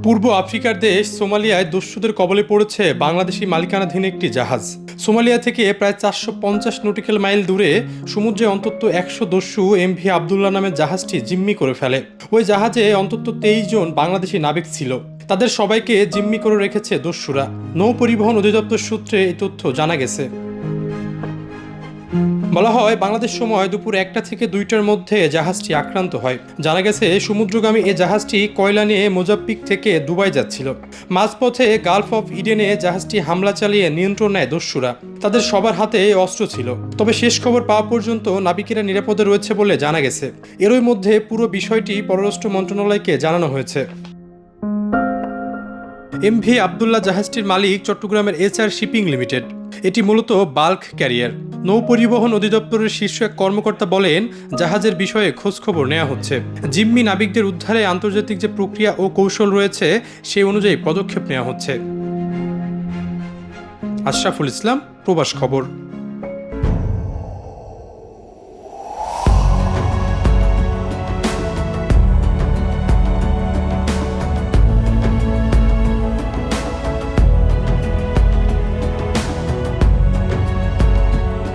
পূর্ব আফ্রিকার দেশ সোমালিয়ায় দস্যুদের কবলে পড়েছে বাংলাদেশি মালিকানাধীন একটি জাহাজ। সোমালিয়া থেকে প্রায় 450 নটিক্যাল মাইল দূরে সমুদ্রে অন্তত 100 দস্যু এমভি আবদুল্লাহ নামের জাহাজটি জিম্মি করে ফেলে। ওই জাহাজে অন্তত 23 জন বাংলাদেশি নাবিক ছিল। তাদের সবাইকে জিম্মি করে রেখেছে দস্যুরা। নৌ পরিবহন অধিদপ্তর সূত্রে এই তথ্য জানা গেছে। বলা হয়, বাংলাদেশ সময় দুপুর 1টা থেকে 2টার মধ্যে জাহাজটি আক্রান্ত হয়। জানা গেছে, সমুদ্রগামী এ জাহাজটি কয়লা নিয়ে মোজাম্বিক থেকে দুবাই যাচ্ছিল। মাঝপথে গালফ অফ ইডেনে জাহাজটি হামলা চালিয়ে নিয়ন্ত্রণ নেয় দস্যুরা। তাদের সবার হাতে অস্ত্র ছিল। তবে শেষ খবর পাওয়া পর্যন্ত নাবিকেরা নিরাপদে রয়েছে বলে জানা গেছে। এরই মধ্যে পুরো বিষয়টি পররাষ্ট্র মন্ত্রণালয়কে জানানো হয়েছে। এমভি আবদুল্লাহ জাহাজটির মালিক চট্টগ্রামের HR শিপিং লিমিটেড। এটি মূলত বাল্ক ক্যারিয়ার। নৌ পরিবহন অধিদপ্তরের শীর্ষ এক কর্মকর্তা বলেন, জাহাজের বিষয়ে খোঁজখবর নেওয়া হচ্ছে। জিম্মি নাবিকদের উদ্ধারে আন্তর্জাতিক যে প্রক্রিয়া ও কৌশল রয়েছে সেই অনুযায়ী পদক্ষেপ নেওয়া হচ্ছে। আশরাফুল ইসলাম, প্রবাস খবর।